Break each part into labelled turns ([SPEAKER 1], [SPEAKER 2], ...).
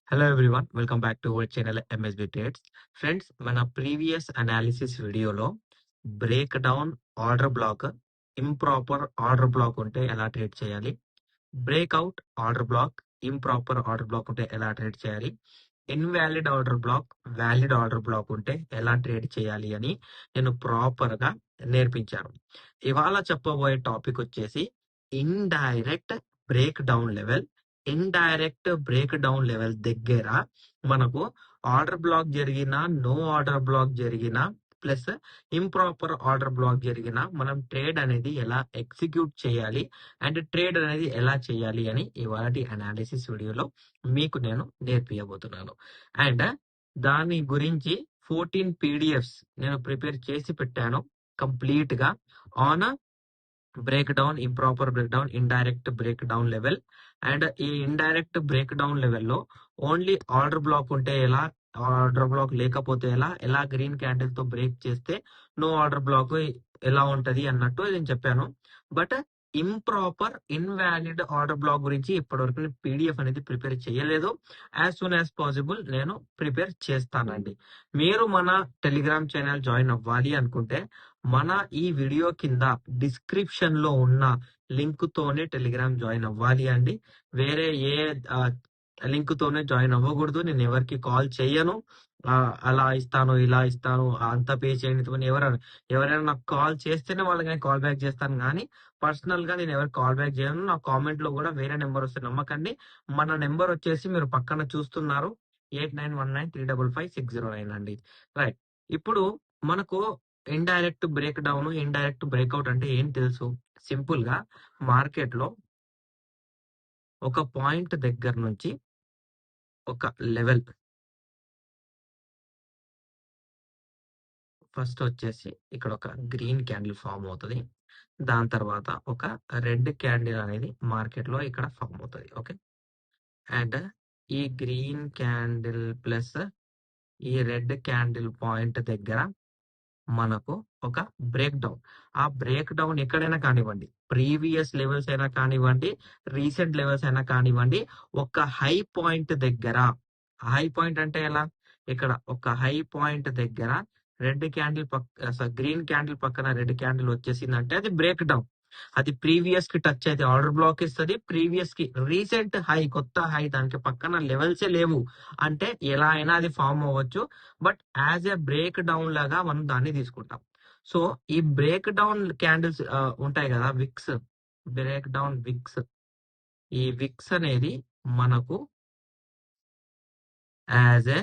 [SPEAKER 1] Hello everyone, welcome back to our channel MSB Trades. Friends మన previous analysis వీడియోలో break down order black, improper order black ఉంటే ఎలా trade చేయాలి, breakout order black, improper order black ఉంటే ఎలా trade చేయాలి, invalid order black, valid order black ఉంటే ఎలా ట్రేడ్ చేయాలి అని నేను ప్రాపర్ గా నేర్పించాను. ఇవాళ చెప్పబోయే టాపిక్ వచ్చేసి indirect break down level. Indirect break down level దగ్గర మనకు ఆర్డర్ బ్లాక్ జరిగిన, నో ఆర్డర్ బ్లాక్ జరిగిన, ప్లస్ ఇంప్రాపర్ ఆర్డర్ బ్లాక్ జరిగిన మనం ట్రేడ్ అనేది ఎలా ఎగ్జిక్యూట్ చేయాలి అండ్ ట్రేడ్ అనేది ఎలా చేయాలి అని ఇవాళ అనాలిసిస్ వీడియోలో మీకు నేను నేర్పించబోతున్నాను. అండ్ దాని గురించి 14 పీడిఎఫ్స్ నేను ప్రిపేర్ చేసి పెట్టాను కంప్లీట్ గా on break down, improper break down, indirect break down level. And ఈ ఇండైరెక్ట్ బ్రేక్ డౌన్ లెవెల్లో ఓన్లీ ఆర్డర్ బ్లాక్ ఉంటే ఎలా, ఆర్డర్ బ్లాక్ లేకపోతే ఎలా, ఎలా గ్రీన్ క్యాండిల్ తో బ్రేక్ చేస్తే నో ఆర్డర్ బ్లాక్ ఎలా ఉంటది అన్నట్టు నేను చెప్పాను. But improper, invalid order black గురించి ఇప్పటివరకు నేను పీడిఎఫ్ అనేది ప్రిపేర్ చేయలేదు. యాజ్ సూన్ యాజ్ పాసిబుల్ నేను ప్రిపేర్ చేస్తానండి. మీరు మన టెలిగ్రామ్ ఛానల్ జాయిన్ అవ్వాలి అనుకుంటే మన ఈ వీడియో కింద డిస్క్రిప్షన్ లో ఉన్న లింక్ తోనే టెలిగ్రామ్ జాయిన్ అవ్వాలి అండి. వేరే ఏ లింక్ తోనే జాయిన్ అవ్వకూడదు. నేను ఎవరికి కాల్ చేయను. అలా ఇస్తాను, ఇలా ఇస్తాను, అంత పే చేయండి. ఎవరైనా నాకు కాల్ చేస్తేనే వాళ్ళకి నేను కాల్ బ్యాక్ చేస్తాను, కానీ పర్సనల్ గా నేను ఎవరికి కాల్ బ్యాక్ చేయను. నా కామెంట్ లో కూడా వేరే నెంబర్ వస్తే నమ్మకండి. మన నెంబర్ వచ్చేసి మీరు పక్కన చూస్తున్నారు 8919355609 అండి. రైట్. ఇప్పుడు మనకు indirect break down, indirect breakout అంటే ఏం తెలుసు? సింపుల్ గా మార్కెట్ లో ఒక పాయింట్ దగ్గర నుంచి ఒక లెవెల్, ఫస్ట్ వచ్చేసి ఇక్కడ ఒక గ్రీన్ క్యాండిల్ ఫామ్ అవుతుంది. దాని తర్వాత ఒక రెడ్ క్యాండిల్ అనేది మార్కెట్ లో ఇక్కడ ఫామ్ అవుతుంది. ఓకే. అండ్ ఈ గ్రీన్ క్యాండిల్ ప్లస్ ఈ రెడ్ క్యాండిల్ పాయింట్ దగ్గర మనకు ఒక బ్రేక్ డౌన్. ఆ బ్రేక్ డౌన్ ఎక్కడైనా కానివ్వండి, ప్రీవియస్ లెవెల్స్ అయినా కానివ్వండి, రీసెంట్ లెవెల్స్ అయినా కానివ్వండి, ఒక హై పాయింట్ దగ్గర, హై పాయింట్ అంటే ఎలా, ఇక్కడ ఒక హై పాయింట్ దగ్గర రెడ్ క్యాండిల్ గ్రీన్ క్యాండిల్ పక్కన రెడ్ క్యాండిల్ వచ్చేసిందంటే అది బ్రేక్ డౌన్. అది ప్రీవియస్ కి టచ్ అయితే ఆర్డర్ బ్లాక్ ఇస్తుంది. ప్రీవియస్ కి రీసెంట్ హై, కొత్త హై, దానికి పక్కన లెవెల్సే లేవు అంటే ఎలా అయినా అది ఫామ్ అవ్వచ్చు. But as a break down లాగా మనం దాన్ని తీసుకుంటాం. సో ఈ బ్రేక్ డౌన్ క్యాండిల్స్ ఉంటాయి కదా, విక్స్, బ్రేక్ డౌన్ విక్స్. ఈ విక్స్ అనేది మనకు యాజ్ ఎ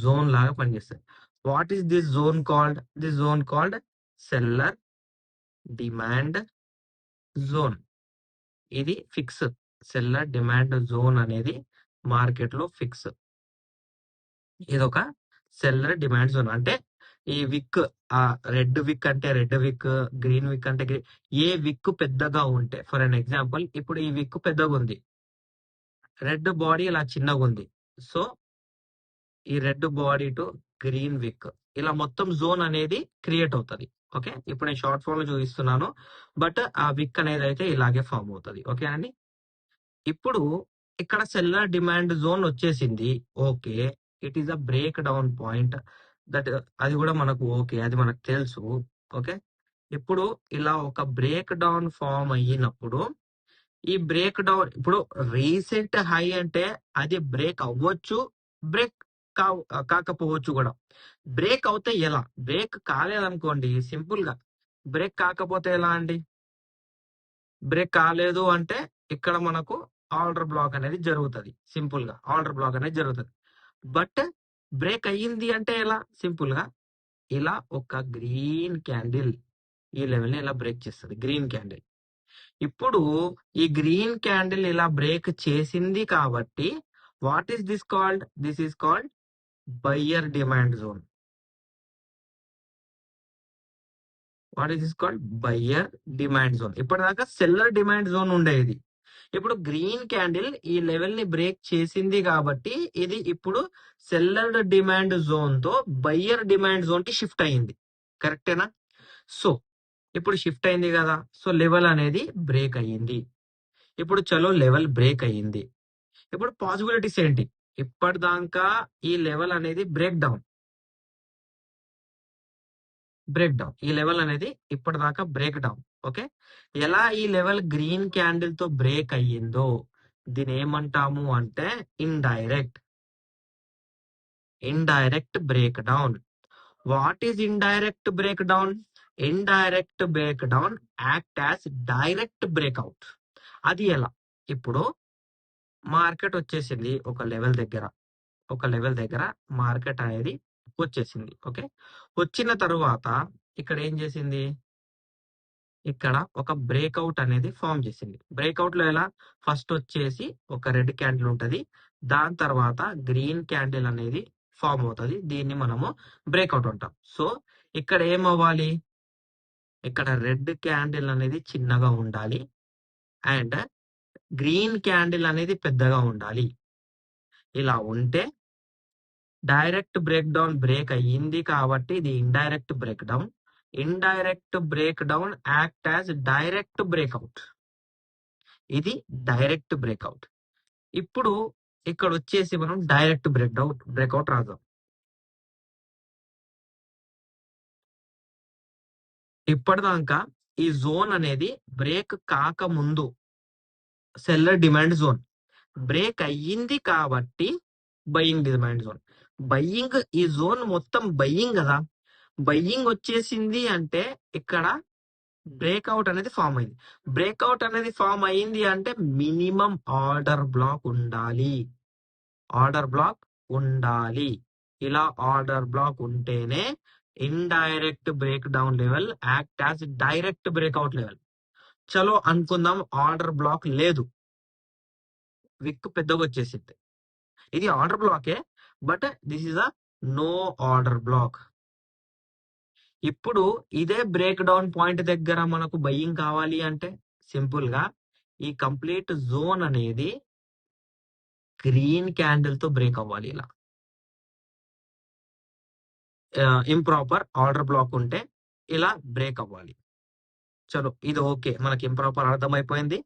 [SPEAKER 1] జోన్ లాగా పనిచేస్తుంది. What is this zone called? This zone called seller demand zone. ఇది ఫిక్స్. సెల్లర్ డిమాండ్ జోన్ అనేది మార్కెట్ లో ఫిక్స్. ఇదొక సెల్లర్ డిమాండ్ జోన్. అంటే ఈ విక్, ఆ రెడ్ విక్ అంటే రెడ్ విక్, గ్రీన్ విక్ అంటే గ్రీన్, ఏ విక్ పెద్దగా ఉంటే, ఫర్ అన్ ఎగ్జాంపుల్ ఇప్పుడు ఈ విక్ పెద్దగా ఉంది, రెడ్ బాడీ ఇలా చిన్నగా ఉంది. సో ఈ రెడ్ బాడీ టు గ్రీన్ విక్, ఇలా మొత్తం జోన్ అనేది క్రియేట్ అవుతుంది. ఓకే. ఇప్పుడు నేను షార్ట్ ఫామ్ లో చూపిస్తున్నాను, బట్ ఆ విక్ అనేది అయితే ఇలాగే ఫామ్ అవుతుంది. ఓకే అండి. ఇప్పుడు ఇక్కడ సెల్లర్ డిమాండ్ జోన్ వచ్చేసింది. Okay, it is a break down point. That అది కూడా మనకు ఓకే, అది మనకు తెలుసు. ఓకే. ఇప్పుడు ఇలా ఒక బ్రేక్ డౌన్ ఫామ్ అయినప్పుడు, ఈ బ్రేక్ డౌన్ ఇప్పుడు రీసెంట్ హై అంటే అది బ్రేక్ అవ్వచ్చు, బ్రేక్ కాకపోవచ్చు కూడా. బ్రేక్ అవుతే ఎలా? బ్రేక్ కాలేదనుకోండి, సింపుల్ గా బ్రేక్ కాకపోతే ఎలా అండి? బ్రేక్ కాలేదు అంటే ఇక్కడ మనకు ఆర్డర్ బ్లాక్ అనేది జరుగుతుంది. సింపుల్ గా ఆర్డర్ బ్లాక్ అనేది జరుగుతుంది. బట్ బ్రేక్ అయ్యింది అంటే ఎలా? సింపుల్ గా ఇలా ఒక గ్రీన్ క్యాండిల్ ఈ లెవెల్ ని ఇలా బ్రేక్ చేస్తుంది, గ్రీన్ క్యాండిల్. ఇప్పుడు ఈ గ్రీన్ క్యాండిల్ ఇలా బ్రేక్ చేసింది కాబట్టి what is this called? This is called buyer demand zone. What is this called? Buyer demand zone. ఇప్పటిదాకా సెల్లర్ డిమాండ్ జోన్ ఉండేది. ఇప్పుడు గ్రీన్ క్యాండిల్ ఈ లెవెల్ ని బ్రేక్ చేసింది కాబట్టి ఇది ఇప్పుడు సెల్లర్ డిమాండ్ జోన్ తో బయ్యర్ డిమాండ్ జోన్ కి షిఫ్ట్ అయింది. కరెక్టేనా? సో ఇప్పుడు షిఫ్ట్ అయింది కదా, సో లెవెల్ అనేది బ్రేక్ అయ్యింది. ఇప్పుడు చలో లెవెల్ బ్రేక్ అయ్యింది. ఇప్పుడు పాసిబిలిటీస్ ఏంటి? ఇప్పటిదాకా ఈ లెవెల్ అనేది బ్రేక్ డౌన్ ఈ లెవెల్ అనేది ఇప్పటిదాకా బ్రేక్ డౌన్. ఓకే, ఎలా ఈ లెవెల్ గ్రీన్ క్యాండిల్ తో బ్రేక్ అయ్యిందో దీని ఏమంటాము అంటే indirect break down. What is indirect break down? Indirect break down act as direct breakout. అది ఎలా? ఇప్పుడు మార్కెట్ వచ్చేసింది ఒక లెవెల్ దగ్గర మార్కెట్ అనేది వచ్చేసింది. ఓకే, వచ్చిన తరువాత ఇక్కడ ఏం చేసింది? ఇక్కడ ఒక బ్రేక్అవుట్ అనేది ఫామ్ చేసింది. బ్రేక్అవుట్ లో ఎలా? ఫస్ట్ వచ్చేసి ఒక రెడ్ క్యాండిల్ ఉంటది, దాని తర్వాత గ్రీన్ క్యాండిల్ అనేది ఫామ్ అవుతుంది. దీన్ని మనము బ్రేక్అవుట్ అంటాం. సో ఇక్కడ ఏమవ్వాలి? ఇక్కడ రెడ్ క్యాండిల్ అనేది చిన్నగా ఉండాలి అండ్ గ్రీన్ క్యాండిల్ అనేది పెద్దగా ఉండాలి. ఇలా ఉంటే డైరెక్ట్ బ్రేక్ డౌన్ బ్రేక్ అయ్యింది కాబట్టి ఇది indirect break down. Indirect break down act as direct breakout. ఇది డైరెక్ట్ బ్రేక్అవుట్. ఇప్పుడు ఇక్కడ వచ్చేసి మనం డైరెక్ట్ బ్రేక్అవుట్ రాద్దాం. ఇప్పటిదాకా ఈ జోన్ అనేది బ్రేక్ కాకముందు సెల్లర్ డిమాండ్ జోన్, బ్రేక్ అయ్యింది కాబట్టి బయ్యింగ్ డిమాండ్ జోన్. బయ్యింగ్, ఈ జోన్ మొత్తం బయ్యింగ్ కదా, బయ్యింగ్ వచ్చేసింది అంటే ఇక్కడ బ్రేక్అవుట్ అనేది ఫామ్ అయింది. బ్రేక్అవుట్ అనేది ఫామ్ అయింది అంటే మినిమం ఆర్డర్ బ్లాక్ ఉండాలి. ఇలా ఆర్డర్ బ్లాక్ ఉంటేనే indirect break down level act as direct breakout level. చలో అనుకుందాం ఆర్డర్ బ్లాక్ లేదు, విక్ పెద్దగా వచ్చేసింది. ఇది ఆర్డర్ బ్లాకే, but this is a no order block. ఇప్పుడు ఇదే బ్రేక్ డౌన్ పాయింట్ దగ్గర మనకు బయ్యింగ్ కావాలి అంటే సింపుల్ గా ఈ కంప్లీట్ జోన్ అనేది గ్రీన్ క్యాండిల్ తో బ్రేక్ అవ్వాలి. ఇలా ఇంప్రాపర్ ఆర్డర్ బ్లాక్ ఉంటే ఇలా బ్రేక్ అవ్వాలి. చలో ఇది ఓకే, మనకి ఇంప్రాపర్ అర్థమైపోయింది,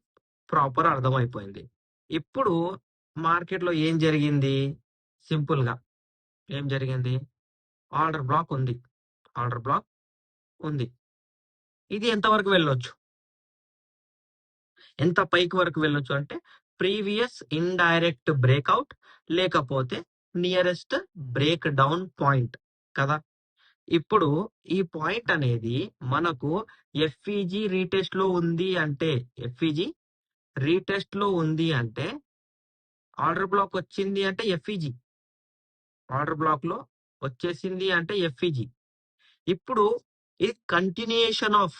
[SPEAKER 1] ప్రాపర్ అర్థమైపోయింది. ఇప్పుడు మార్కెట్ లో ఏం జరిగింది? సింపుల్ గా ఏం జరిగింది? ఆర్డర్ బ్లాక్ ఉంది. ఇది ఎంత వరకు వెళ్ళొచ్చు? ఎంత పైకి వరకు వెళ్ళొచ్చు అంటే ప్రీవియస్ ఇండైరెక్ట్ బ్రేక్అవుట్ లేకపోతే నియరెస్ట్ బ్రేక్ డౌన్ పాయింట్ కదా. ఇప్పుడు ఈ పాయింట్ అనేది మనకు ఎఫ్ఈజీ రీటెస్ట్ లో ఉంది అంటే ఆర్డర్ బ్లాక్ వచ్చింది అంటే ఆర్డర్ బ్లాక్ లో వచ్చేసింది అంటే ఎఫ్ఈజీ. ఇప్పుడు ఇది కంటిన్యూయేషన్ ఆఫ్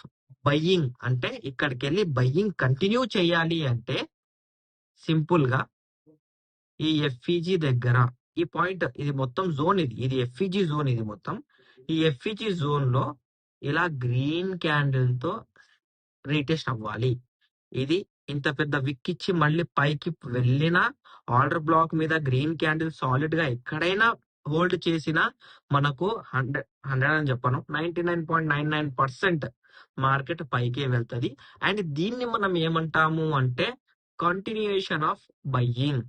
[SPEAKER 1] బయ్యింగ్ అంటే ఇక్కడికి వెళ్ళి బయ్యింగ్ కంటిన్యూ చేయాలి అంటే సింపుల్ గా ఈ ఎఫ్ఈజీ దగ్గర ఈ పాయింట్, ఇది మొత్తం జోన్, ఇది ఎఫ్ఈజీ జోన్. ఇది మొత్తం ఈ ఎఫ్ఈజీ జోన్ లో ఇలా గ్రీన్ క్యాండిల్ తో రీటెస్ట్ అవ్వాలి. ఇది ఇంత పెద్ద విక్ ఇచ్చి మళ్ళీ పైకి వెళ్ళిన ఆర్డర్ బ్లాక్ మీద గ్రీన్ క్యాండిల్ సాలిడ్ గా ఎక్కడైనా హోల్డ్ చేసినా మనకు 100 అని చెప్పను, 99.99% మార్కెట్ పైకే వెళ్తది. అండ్ దీన్ని మనం ఏమంటాము అంటే కంటిన్యూయేషన్ ఆఫ్ బయ్యింగ్.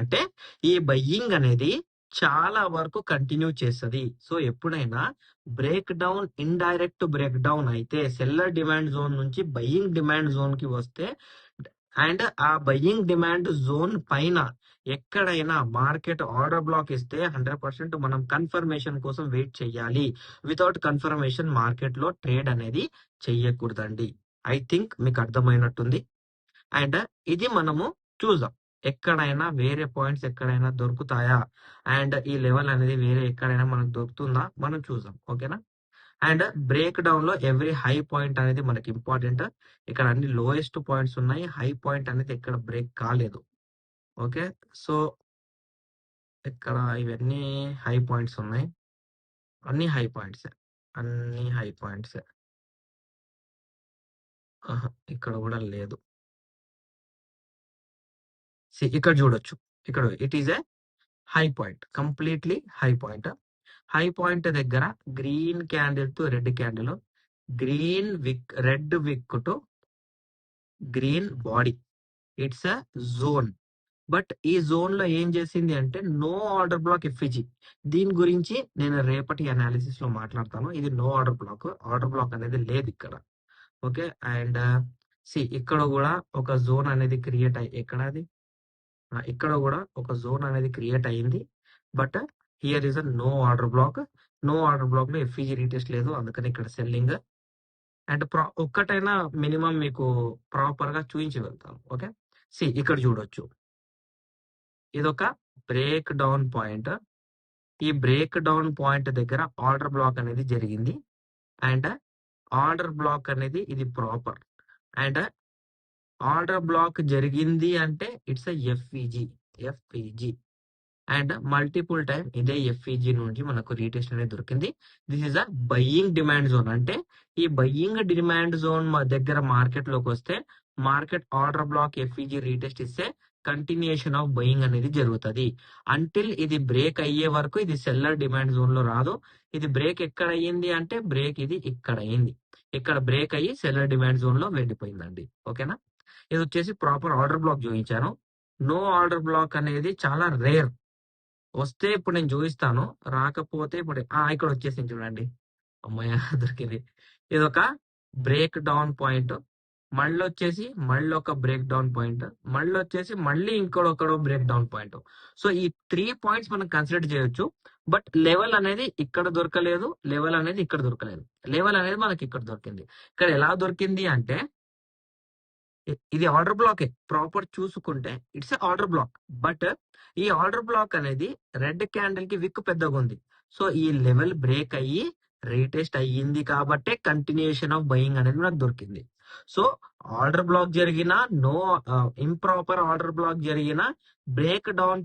[SPEAKER 1] అంటే ఈ బయ్యింగ్ అనేది చాలా వరకు కంటిన్యూ చేస్తుంది. సో ఎప్పుడైనా break down, indirect break down అయితే సెల్లర్ డిమాండ్ జోన్ నుంచి బయ్యింగ్ డిమాండ్ జోన్ కి వస్తే అండ్ ఆ బయ్యింగ్ డిమాండ్ జోన్ పైన ఎక్కడైనా మార్కెట్ ఆర్డర్ బ్లాక్ ఇస్తే 100% మనం కన్ఫర్మేషన్ కోసం వెయిట్ చేయాలి. వితౌట్ కన్ఫర్మేషన్ మార్కెట్ లో ట్రేడ్ అనేది చెయ్యకూడదండి. ఐ థింక్ మీకు అర్థమైనట్టుంది. అండ్ ఇది మనము చూద్దాం, ఎక్కడైనా వేరే పాయింట్స్ ఎక్కడైనా దొరుకుతాయా అండ్ ఈ లెవెల్ అనేది వేరే ఎక్కడైనా మనకు దొరుకుతుందా మనం చూద్దాం. ఓకేనా? అండ్ బ్రేక్ డౌన్ లో ఎవ్రీ హై పాయింట్ అనేది మనకి ఇంపార్టెంట్. ఇక్కడ అన్ని లోయెస్ట్ పాయింట్స్ ఉన్నాయి, హై పాయింట్ అనేది ఎక్కడ బ్రేక్ కాలేదు. ఓకే, సో ఇక్కడ ఇవన్నీ హై పాయింట్స్ ఉన్నాయి, అన్ని హై పాయింట్స్. ఇక్కడ కూడా లేదు. ఇక్కడ చూడొచ్చు, ఇక్కడ it is a high point, completely high point. High point దగ్గర గ్రీన్ క్యాండిల్ తో రెడ్ క్యాండిల్ గ్రీన్ విక్, రెడ్ విక్ to green body, it's a zone. But ఈ జోన్ లో ఏం చేసింది అంటే నో ఆర్డర్ బ్లాక్ ఎఫ్ఈజీ. దీని గురించి నేను రేపటి అనాలిసిస్ లో మాట్లాడతాను. ఇది no order block, order block అనేది లేదు ఇక్కడ. ఓకే, అండ్ ఇక్కడ కూడా ఒక జోన్ అనేది క్రియేట్ అయ్యి, ఇక్కడ కూడా ఒక జోన్ అనేది క్రియేట్ అయ్యింది. But here is a no order block. No order block లో ఎఫ్ఈజీ రీటెస్ట్ లేదు, అందుకని ఇక్కడ సెల్లింగ్. అండ్ ఒక్కటైనా మినిమం మీకు ప్రాపర్ గా చూపించి వెళ్తాను. ఓకే, ఇక్కడ చూడొచ్చు, ఇదొక బ్రేక్ డౌన్ పాయింట్. ఈ బ్రేక్ డౌన్ పాయింట్ దగ్గర ఆర్డర్ బ్లాక్ అనేది జరిగింది. అండ్ ఆర్డర్ బ్లాక్ అనేది ఇది ప్రాపర్. అండ్ ఆర్డర్ బ్లాక్ జరిగింది అంటే it's FEG. And multiple time ఇదే ఎఫ్ఈజీ నుంచి మనకు రీటెస్ట్ అనేది దొరికింది. This is a buying demand zone. అంటే ఈ బయ్యింగ్ డిమాండ్ జోన్ దగ్గర మార్కెట్ లోకి వస్తే market order black FEG retest ఇస్తే కంటిన్యూషన్ ఆఫ్ బయింగ్ అనేది జరుగుతుంది. అంటిల్ ఇది బ్రేక్ అయ్యే వరకు ఇది సెల్లర్ డిమాండ్ జోన్ లో రాదు. ఇది బ్రేక్ ఎక్కడ అయ్యింది అంటే బ్రేక్ ఇది ఇక్కడ అయ్యింది. ఇక్కడ బ్రేక్ అయ్యి సెల్లర్ డిమాండ్ జోన్ లో వెళ్ళిపోయిందండి. ఓకేనా, ఇది వచ్చేసి ప్రాపర్ ఆర్డర్ బ్లాక్ చూపించాను. నో ఆర్డర్ బ్లాక్ అనేది చాలా రేర్. వస్తే ఇప్పుడు నేను చూపిస్తాను, రాకపోతే ఇప్పుడు ఇక్కడ వచ్చేసింది చూడండి. అమ్మాయి దొరికింది. ఇది ఒక బ్రేక్ డౌన్ పాయింట్, మళ్ళీ వచ్చేసి మళ్ళీ ఒక బ్రేక్ డౌన్ పాయింట్, మళ్ళీ వచ్చేసి మళ్ళీ ఇంకొకడో బ్రేక్ డౌన్ పాయింట్. సో ఈ 3 పాయింట్స్ మనం కన్సిడర్ చేయొచ్చు. బట్ లెవెల్ అనేది ఇక్కడ దొరకలేదు, లెవెల్ అనేది ఇక్కడ దొరకలేదు. లెవెల్ అనేది మనకి ఇక్కడ దొరికింది. ఇక్కడ ఎలా దొరికింది అంటే ఇది ఆర్డర్ బ్లాకే. ప్రాపర్ చూసుకుంటే ఇట్స్ ఆర్డర్ బ్లాక్. బట్ ఈ ఆర్డర్ బ్లాక్ అనేది రెడ్ క్యాండిల్ కి విక్ పెద్దగా ఉంది. సో ఈ లెవెల్ బ్రేక్ అయ్యి రీటెస్ట్ అయ్యింది కాబట్టి కంటిన్యూషన్ ఆఫ్ బయింగ్ అనేది నాకు దొరికింది. సో ఆర్డర్ బ్లాక్ జరిగిన, నో ఇంప్రాపర్ ఆర్డర్ బ్లాక్ జరిగిన, బ్రేక్ డౌన్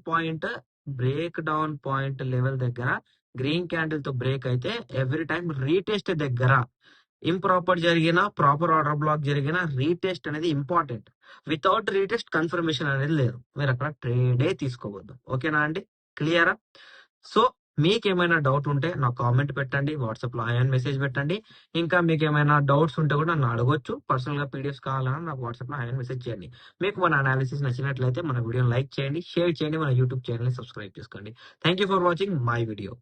[SPEAKER 1] పాయింట్ లెవెల్ దగ్గర గ్రీన్ క్యాండిల్ తో బ్రేక్ అయితే ఎవ్రీ టైం రీటెస్ట్ దగ్గర ఇంప్రాపర్ జరిగిన, ప్రాపర్ ఆర్డర్ బ్లాక్ జరిగిన రీటెస్ట్ అనేది ఇంపార్టెంట్. వితౌట్ రీటెస్ట్ కన్ఫర్మేషన్ అనేది లేదు, మీరు అక్కడ ట్రేడే తీసుకోవద్దు. ఓకేనా అండి, క్లియరా? సో మీకేమైనా డౌట్ ఉంటే నాకు కామెంట్ పెట్టండి, వాట్సాప్ లో హాయ్ అని మెసేజ్ పెట్టండి. ఇంకా మీకు ఏమైనా డౌట్స్ ఉంటే కూడా నన్ను అడగొచ్చు. పర్సనల్ గా పీడిఎఫ్స్ కావాలన్నా నాకు వాట్సాప్ లో హాయ్ అని మెసేజ్ చేయండి. మీకు మన అనాలిసిస్ నచ్చినట్లయితే మన వీడియోని లైక్ చేయండి, షేర్ చేయండి, మన యూట్యూబ్ ఛానల్ ని సబ్స్క్రైబ్ చేసుకోండి. Thank you for watching my video.